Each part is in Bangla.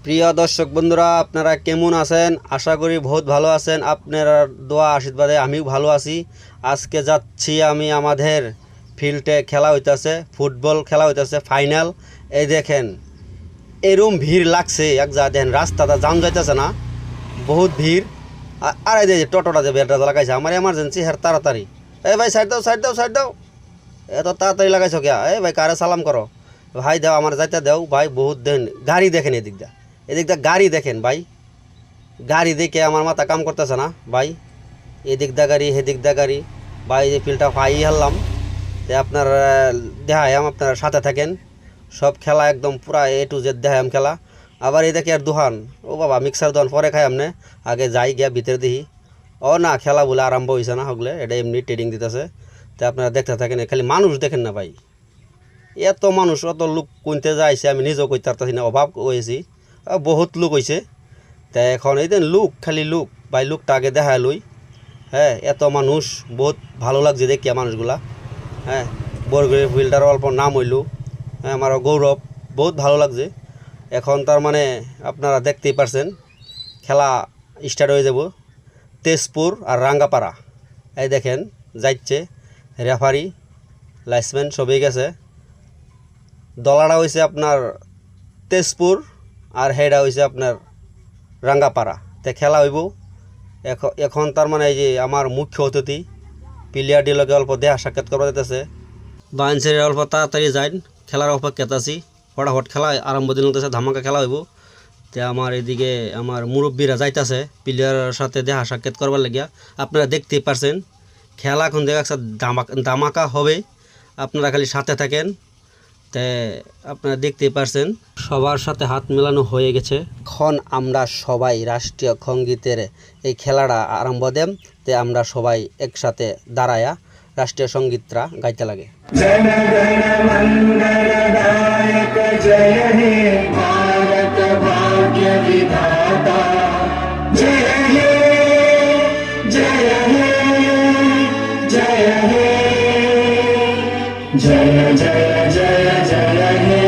প্রিয় দর্শক বন্ধুরা, আপনারা কেমন আছেন? আশা করি বহুত ভালো আছেন। আপনারা দোয়া আশীর্বাদে আমিও ভালো আছি। আজকে যাচ্ছি আমি আমাদের ফিল্ডে, খেলা হইতেছে, ফুটবল খেলা হইতেছে ফাইনাল। এই দেখেন এরম ভিড় লাগছে, এক যা দেখেন রাস্তাটা জাম যাইতেছে না, বহুত ভিড়। আর এই যে টোটোটা যে বেলটা লাগাইছে আমার এমার্জেন্সি, হ্যাঁ তাড়াতাড়ি। এই ভাই সাইড দাও, সাইড দাও, সাইড দাও, এত তাড়াতাড়ি লাগাইছো কে? এই ভাই কারে সালাম করো, ভাই দাও আমার যাইতে দাও ভাই। বহুত দেন গাড়ি দেখেন, এদিকটা গাড়ি দেখেন ভাই, গাড়ি দেখে আমার মাথা কাম করতেছে না ভাই। এদিকটা গাড়ি হেদিকটা গাড়ি ভাই, এই ফিল্ডটা পাই হারলাম। তো আপনার দেখায়াম, আপনারা সাথে থাকেন। সব খেলা একদম পুরা A to Z দেখায়াম খেলা। আবার এই দেখি আর দোকান, ও বাবা মিক্সার দোকান পরে খাই আমনে, আগে যাই গিয়া ভিতরে দেখি। ও না, খেলা বলে আরম্ভ হয়েছে না, হগলে এটা এমনি ট্রেডিং দিতেছে। তো আপনারা দেখতে থাকেন, খালি মানুষ দেখেন না ভাই, এত মানুষ, অত লোক কিনতে যাইছে আমি নিজেও কইতে পারতেছি না, অভাব হয়েছি, বহুত লোক হয়েছে। তা এখন এই দেন লোক, খালি লোক ভাই, লোকটা আগে দেখা লই। হ্যাঁ, এত মানুষ, বহুত ভালো লাগছে দেখিয়া মানুষগুলা। হ্যাঁ, বরগুড়ির ফিল্ডার অল্প নাম হইল, হ্যাঁ আমারও গৌরব, বহুত ভালো লাগছে। এখন তার মানে আপনারা দেখতেই পারছেন খেলা স্টার্ট হয়ে যাব। তেজপুর আর রাঙ্গাপাড়া, এই দেখেন যাইছে, রেফারি লাইসম্যান সবই গেছে। দলাটা হয়েছে আপনার তেজপুর আর হেডা হয়েছে আপনার রাঙ্গাপাড়া। তে খেলা হইব এখন তার মানে এই যে আমার মুখ্য অতিথি প্লেয়ার ডিলকে অল্প দেহা সাক্ষাৎ করা যেতেছে। বাইনসের অল্প তাড়াতাড়ি যাইন, খেলার অপেক্ষাত আছি। ফটাফট খেলা আরম্ভ দিন হতেছে, ধামাকা খেলা হইব। তে আমার এদিকে আমার মুরব্বীরা যাইতেছে প্লেয়ারের সাথে দেহা সাক্ষাৎ করবার লাগিয়া। আপনারা দেখতেই পারছেন খেলা এখন দেখা যাচ্ছে ধামাকা হবে, আপনারা খালি সাথে থাকেন। তে আপনারা দেখতেই পারছেন সবার সাথে হাত মেলানো হয়ে গেছে। এখন আমরা সবাই রাষ্ট্রীয় সঙ্গীতের এই খেলাটা আরম্ভ দেম। তে আমরা সবাই একসাথে দাঁড়ায়া রাষ্ট্রীয় সঙ্গীতটা গাইতে লাগে। जन गण मंगलदायक जय हे भारत भाग्य विधाता, जय हे जय हे जय हे जय जय जय जय हे।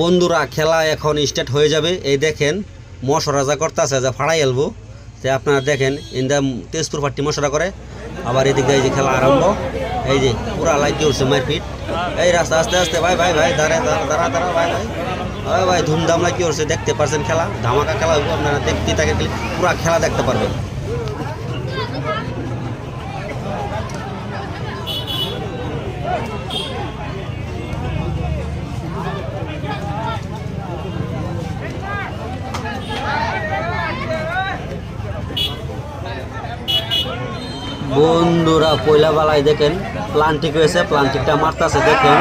বন্ধুরা খেলা এখন স্টার্ট হয়ে যাবে। এই দেখেন মশরা যা করতেছে, যা ফাড়াই এলবো। তো আপনারা দেখেন ইন্দা তেজপুর পার্টি মশরা করে। আবার এদিক দিয়ে এই যে খেলা আরম্ভ, এই যে পুরা লাইট উঠছে মারপিট। এই রাস্তা আস্তে আস্তে ভাই ভাই ভাই, দাঁড়া দাঁড়া দাঁড়া ভাই ভাই ভাই ভাই, ধুমধাম লাইট উঠছে। দেখতে পারছেন খেলা ধামাকা খেলা হইব, আপনারা দেখতে থাকেন, পুরা খেলা দেখতে পারবেন। বন্ধুরা পয়লা বেলায় দেখেন প্লান্টিক হয়েছে, প্লান্টিকটা মারতেছে দেখেন,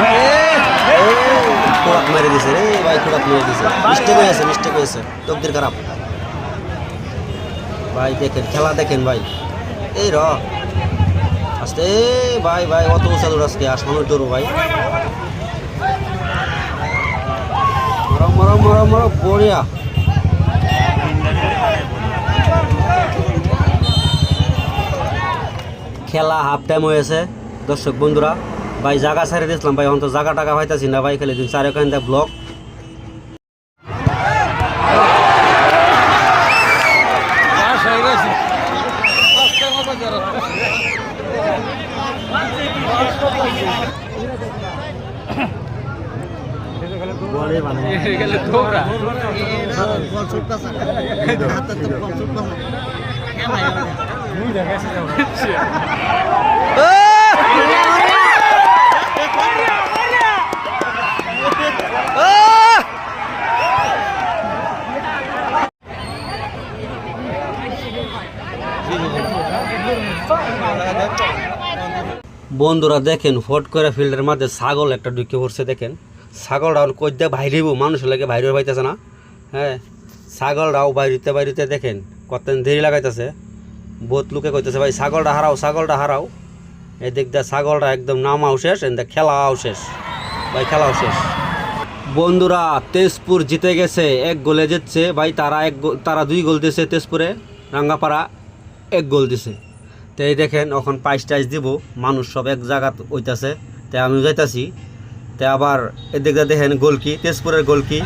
খোরাক মেরে দিছে রে ভাই, খোরাক মেরে দিছে। মিস্টেক হয়েছে, তকদির খারাপ ভাই। দেখেন খেলা দেখেন ভাই, এই র আস্তে ভাই ভাই, অত উঁচা দৌড় আজকে আসমানের দৌড় ভাই। মারো মারো মারো মারো, বড়িয়া। খেলা হাফ টাইম হয়েছে দর্শক বন্ধুরা। ভাই জায়গা ছেড়ে দিয়েছিলাম ভাই, এখন তো জায়গা টাকা পাইতেছি না ভাই, খেলে দিন চার ওখান ব্লক। বন্ধুরা দেখেন ফট করে ফিল্ডের মধ্যে ছাগল একটা ঢুকে পড়ছে। দেখেন ছাগলরাও কইতে বাইরেব, মানুষের লাগে বাইরে পাইতেছে না। হ্যাঁ, ছাগলরাও বাইরিতে দেখেন কতদিন দেরি লাগাইতেছে। বহুত লোকে কইতেছে ভাই ছাগলটা হারাও, ছাগলটা হারাও। এদিক দিয়ে ছাগলটা একদম নামাও শেষ, এদিকে খেলাও শেষ ভাই, খেলাও শেষ। বন্ধুরা তেজপুর জিতে গেছে, 1 গোলে জিতছে ভাই। তারা 2 গোল দিয়েছে তেজপুরে, রাঙ্গাপাড়া 1 গোল দিছে। তো এই দেখেন এখন প্রাইজ টাইজ দিব, মানুষ সব এক জায়গা হইতাছে। তাই আমি যাইতাছি, তে আবার এদিকে দেখেন গোলকি, তেজপুরের গোলকি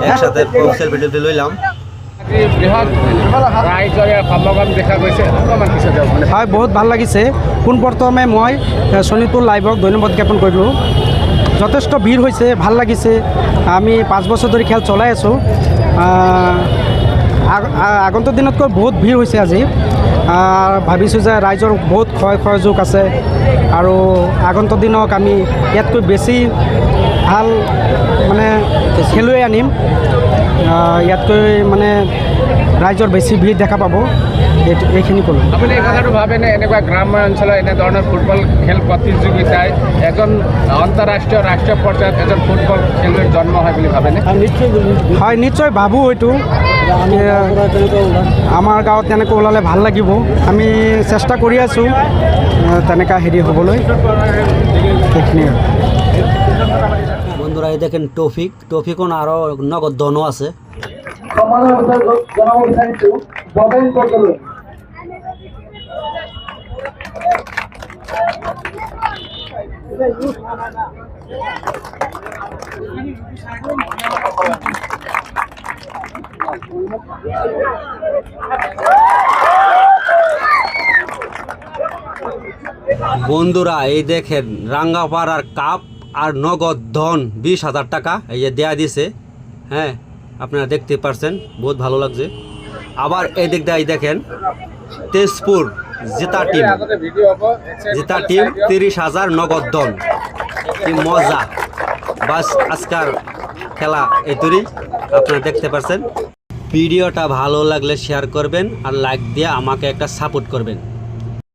একসাথে সেলফি লইলাম। বৃহৎ ৰাইজৰে সমাগম দেখা গৈছে, অকণমান পিছত মানে হয়, বহুত ভাল লাগিছে। পোনপ্ৰথমে মই শোণিতপুৰ লাইভক ধন্যবাদ জ্ঞাপন কৰিলোঁ। যথেষ্ট ভিৰ হৈছে, ভাল লাগিছে। আমি 5 বছৰ ধৰি খেল চলাই আছোঁ। আগন্তুক দিনতকৈ বহুত ভিৰ হৈছে আজি। ভাবিছোঁ যে ৰাইজৰ বহুত সহযোগ আছে আৰু আগন্তুক দিনক আমি ইয়াতকৈ বেছি ভাল মানে খেলুৱৈ আনিম। ইয়াতকৈ মানে ৰাইজৰ বেছি ভিৰ দেখা পাব, এইখিনি ক'লোঁ। আপুনি এই কথাটো ভাবেনে এনেকুৱা গ্ৰাম্য অঞ্চলৰ এনেধৰণৰ ফুটবল খেল প্ৰতিযোগিতাই এজন আন্তঃৰাষ্ট্ৰীয় ৰাষ্ট্ৰীয় পৰ্যায়ত এজন ফুটবল খেলুৱৈৰ জন্ম হয় বুলি ভাবেনে? হয়, নিশ্চয় ভাবোঁ এইটো। আমাৰ গাঁৱত তেনেকৈ ওলালে ভাল লাগিব। আমি চেষ্টা কৰি আছোঁ তেনেকুৱা হেৰি হ'বলৈ, সেইখিনি। বন্ধুরা এই দেখেন টফিকও আরও নগদ ধনও আছে। বন্ধুরা এই দেখেন রাঙ্গাপাড়ার কাপ আর নগদ ধন 20,000 টাকা এই যে দেয়া দিছে। হ্যাঁ, আপনারা দেখতে পারছেন, বহুত ভালো লাগছে। আবার এই দিক দিয়ে দেখেন তেজপুর জিতা টিম 30,000 নগদ ধন। কি মজা! বাস আজকার খেলা এতুরি আপনারা দেখতে পারছেন। ভিডিওটা ভালো লাগলে শেয়ার করবেন আর লাইক দিয়ে আমাকে একটা সাপোর্ট করবেন।